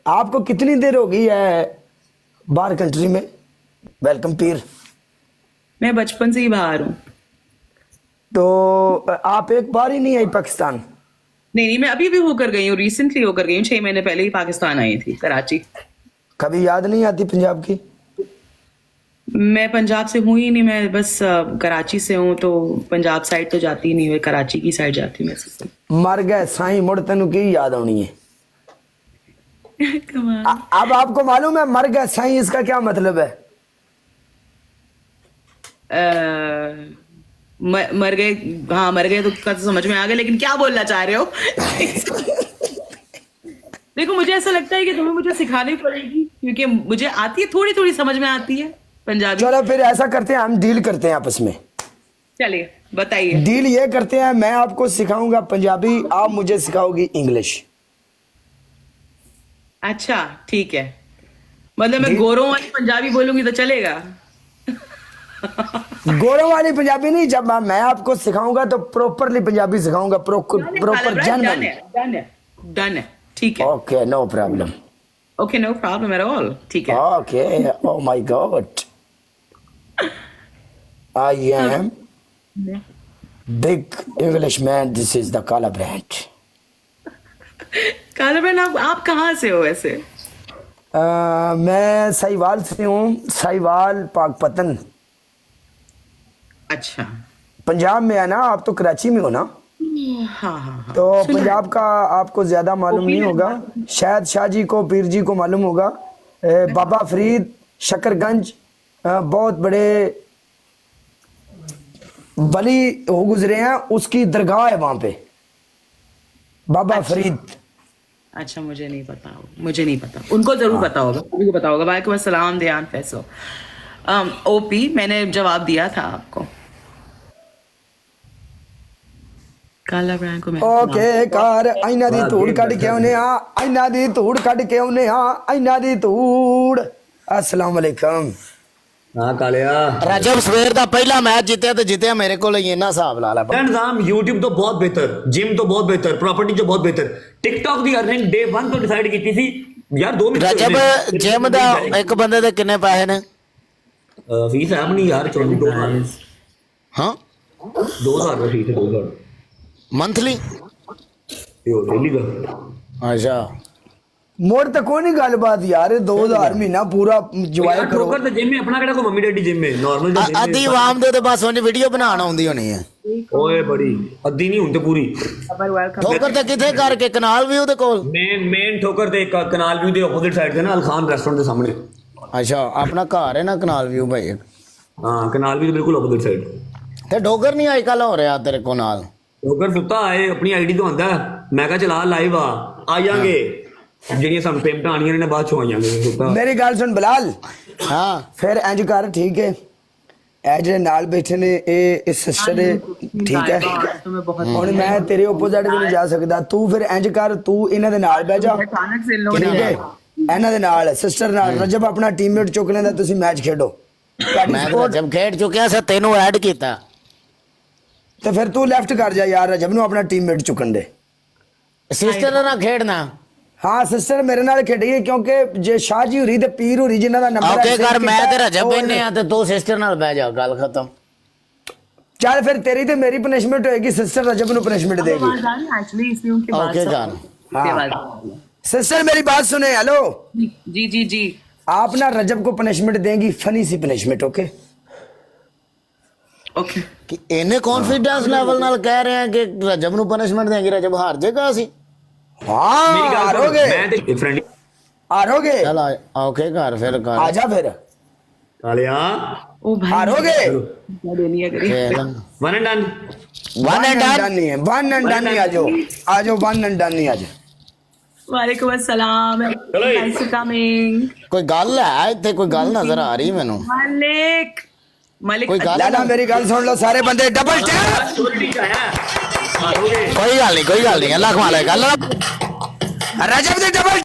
आपको कितनी देर हो गई है बाहर कंट्री में? वेलकम पीर। मैं बचपन से ही बाहर हूँ। तो आप एक बार ही नहीं आई पाकिस्तान? नहीं, मैं अभी भी होकर गई हूँ, रिसेंटली होकर गई हूँ, 6 महीने पहले ही पाकिस्तान आई थी, कराची। कभी याद नहीं आती पंजाब की? मैं पंजाब से हूँ ही नहीं, मैं बस कराची से हूँ, तो पंजाब साइड तो जाती ही नहीं, मैं कराची की साइड जाती हूँ वैसे से। मर गए साईं मुड़ तेनू की याद आनी है? कमाल। अब आपको मालूम है मर गए साईं इसका क्या मतलब है? मर गए, हाँ मर गए तो का तो समझ में आ गया, लेकिन क्या बोलना चाह रहे हो? देखो, मुझे ऐसा लगता है कि तुम्हें मुझे सिखानी पड़ेगी, क्योंकि मुझे आती है, थोड़ी थोड़ी समझ में आती है पंजाबी। चलो फिर ऐसा करते हैं, हम डील करते हैं आपस में। चलिए बताइए। डील ये करते हैं, मैं आपको सिखाऊंगा पंजाबी, आप मुझे सिखाओगी इंग्लिश। अच्छा ठीक है, मतलब मैं गोरों वाली पंजाबी बोलूंगी तो चलेगा? गोरों वाली पंजाबी नहीं, जब मैं आपको सिखाऊंगा तो प्रॉपरली पंजाबी सिखाऊंगा, प्रॉपर जेन्युइन। डन है, डन है, ठीक है। Okay, no problem. Okay, no problem at all, ठीक है। Okay, oh my God, I am big English man, this is the काला ब्रांड। काला बहन, आप कहाँ से हो वैसे? मैं साहिवाल से हूँ, साहिवाल पाकपतन। अच्छा, पंजाब में है ना, आप तो कराची में हो ना? हाँ हाँ हाँ। तो पंजाब का आपको ज्यादा मालूम नहीं होगा, शायद शाह जी को, पीर जी को मालूम होगा। बाबा फरीद शकरगंज बहुत बड़े वली हो गुजरे हैं, उसकी दरगाह है वहां पे, बाबा फरीद। अच्छा, मुझे नहीं पता, मुझे नहीं पता, उनको जरूर पता होगा, उनको पता होगा। वालेकुम अस्सलाम ध्यान फैसो। ओपी, मैंने जवाब दिया था आपको। काला ब्रांड को मैं ओके कार आइना दी धूड़ कट के आने आ, आइना दी धूड़ कट के आने आ, आइना दी धूड़। अस्सलाम वालेकुम। हाँ कालिया, रजब सवेर ਦਾ ਪਹਿਲਾ ਮੈਚ ਜਿੱਤਿਆ ਤੇ ਜਿੱਤਿਆ ਮੇਰੇ ਕੋਲ ਹੀ ਇਹਨਾਂ ਹਿਸਾਬ ਲਾ ਲੈ। इंतजाम यूट्यूब तो बहुत बेहतर, जिम तो बहुत बेहतर, प्रॉपर्टी तो बहुत बेहतर, टिकटॉक ਦੀ अर्निंग डे 1 ਤੋਂ ਡਿਸਾਈਡ ਕੀਤੀ ਸੀ ਯਾਰ। 2 ਮਿੰਟ ਰਜਬ ਜਿਮ ਦਾ ਇੱਕ ਬੰਦੇ ਦੇ ਕਿੰਨੇ ਪੈਸੇ ਨੇ? ਫੀਸ ਹੈ ਆਪਣੀ ਯਾਰ 24 ਹਾਂ 2000 ਦਾ ਫੀਸ ਹੈ, 2000 ਮੰਥਲੀ? ਇਹ ਹੋ ਡੇਲੀ ਦਾ। ਅੱਛਾ, मोड़ तो कोई नहीं गलबात यार, 2000 महीना पूरा इंजॉय करो। ठोकर तो जिम में अपना केड़ा को मम्मी डैडी जिम में नॉर्मल जिम ਅੱਧੀ ਆਵਾਮ ਦੇ ਤੇ ਬਸ ਉਹਨੇ ਵੀਡੀਓ ਬਣਾਉਣ ਆਉਂਦੀ ਹੋਣੀ ਹੈ। ਓਏ ਬੜੀ ਅੱਧੀ ਨਹੀਂ ਹੁੰਦੀ ਪੂਰੀ। ਠੋਕਰ ਤੇ ਕਿੱਥੇ ਕਰਕੇ ਕਨਾਲ ਵੀ ਉਹਦੇ ਕੋਲ? ਮੇਨ ਠੋਕਰ ਤੇ ਕਨਾਲ ਵਿਊ ਦੇ ਆਪੋਜ਼ਿਟ ਸਾਈਡ ਤੇ ਨਾ ਅਲਖਾਨ ਰੈਸਟੋਰੈਂਟ ਦੇ ਸਾਹਮਣੇ। ਅੱਛਾ, ਆਪਣਾ ਘਰ ਹੈ ਨਾ ਕਨਾਲ ਵਿਊ ਭਾਈ? ਹਾਂ ਕਨਾਲ ਵਿਊ ਦੇ ਬਿਲਕੁਲ ਆਪੋਜ਼ਿਟ ਸਾਈਡ ਤੇ ਠੋਕਰ ਨਹੀਂ ਅੱਜ ਕੱਲ ਹੋ ਰਿਹਾ ਤੇਰੇ ਕੋਲ ਨਾਲ? ਠੋਕਰ ਸੁੱਤਾ ਆਏ ਆਪਣੀ ਆਈਡੀ ਤੋਂ ਆਂਦਾ, ਮੈਂ ਕਿਹਾ ਚਲਾ ਲਾਈਵ ਆ ਜਾਾਂਗੇ, ਜਿਹੜੀਆਂ ਸਾਨੂੰ ਪੇਮੈਂਟਾਂ ਆਣੀਆਂ ਨੇ ਬਾਅਦ ਚੋਂ ਆ ਜਾਾਂਗੇ। ਸੁੱਤਾ मेरी गल सुन बिलाल, ਹਾਂ फिर इंज कर, ठीक है, ਇਹ ਜਿਹੜੇ ਨਾਲ ਬੈਠੇ ਨੇ ਇਹ ਸਿਸਟਰ ਹੈ, ਠੀਕ ਹੈ। ਹੁਣ ਮੈਂ ਤੇਰੇ ਆਪੋਜ਼ਿਟ ਵੀ ਨਹੀਂ ਜਾ ਸਕਦਾ, ਤੂੰ ਫਿਰ ਇੰਜ ਕਰ, ਤੂੰ ਇਹਨਾਂ ਦੇ ਨਾਲ ਬਹਿ ਜਾ, ਠੀਕ ਹੈ, ਇਹਨਾਂ ਦੇ ਨਾਲ ਸਿਸਟਰ ਨਾਲ। ਰਜਬ ਆਪਣਾ ਟੀਮਮੇਟ ਚੁੱਕ ਲੈਂਦਾ, ਤੁਸੀਂ ਮੈਚ ਖੇਡੋ। ਮੈਂ ਤਾਂ ਜਬ ਖੇਡ ਚੁੱਕਿਆ ਸੀ, ਤੈਨੂੰ ਐਡ ਕੀਤਾ ਤੇ ਫਿਰ ਤੂੰ ਲੈਫਟ ਕਰ ਜਾ ਯਾਰ, ਰਜਬ ਨੂੰ ਆਪਣਾ ਟੀਮਮੇਟ ਚੁੱਕਣ ਦੇ। ਸਿਸਟਰ ਨਾਲ ਖੇਡਣਾ? ਹਾਂ ਸਿਸਟਰ ਮੇਰੇ ਨਾਲ ਖੇਡੀਏ, ਕਿਉਂਕਿ ਜੇ ਸ਼ਾਹ ਜੀ ਹੁਰੀ ਤੇ ਪੀਰ ਹੁਰੀ ਜਿਨ੍ਹਾਂ ਦਾ ਨੰਬਰ ਓਕੇ ਕਰ, ਮੈਂ ਤੇ ਰਜਬ ਬੈਨੇ ਆ ਤੇ ਤੂੰ ਸਿਸਟਰ ਨਾਲ ਬਹਿ ਜਾ, ਗੱਲ ਖਤਮ। ਚੱਲ ਫਿਰ ਤੇਰੀ ਤੇ ਮੇਰੀ ਪਨਿਸ਼ਮੈਂਟ ਹੋਏਗੀ, ਸਿਸਟਰ ਰਜਬ ਨੂੰ ਪਨਿਸ਼ਮੈंट देगी। ओके जान। सिस्टर मेरी बात सुने, हेलो। जी जी जी, आप ना रजब को पनिशमेंट देंगी, फनी सी पनिशमेंट, ओके? ओके। ਕਿ ਇਹਨੇ ਕੌਨਫੀਡੈਂਸ ਲੈਵਲ ਨਾਲ ਕਹਿ ਰਹੇ ਆ ਕਿ ਰਜਬ ਨੂੰ ਪਨਿਸ਼ਮੈਂਟ ਦੇਂਗੇ, ਰਜਬ ਹਾਰ ਜਾਏਗਾ ਅਸੀਂ? हाँ ਮੇਰੀ ਗੱਲ ਸੁਣ, हारोगे, ਮੈਂ ਤੇ ਫਰੈਂਡ हारोगे, ਚਲ ਓਕੇ ਕਰ ਫਿਰ ਕਰ। आजा फिर, ਕਾਲਿਆ ओ भाई, हारोगे। क्या देनी है करी? One and done. One and done. नहीं है, वन एंड डन नहीं, आ जाओ वन एंड डन नहीं, आ जाओ। वालेकुम अस्सलाम, चलो। Thanks for coming. ਕੋਈ ਗੱਲ ਹੈ ਇੱਥੇ? ਕੋਈ ਗੱਲ ਨਜ਼ਰ ਆ ਰਹੀ ਮੈਨੂੰ? मलिक, मलिक कोई गाल- लाला मेरी गल सुन लो सारे बंदे, डबल टैप। ਕੋਈ ਗੱਲ ਨਹੀਂ, ਕੋਈ ਗੱਲ ਨਹੀਂ, ਅੱਲਾਹ ਕਮਾਲ ਹੈ। ਗੱਲ रजब दे डबल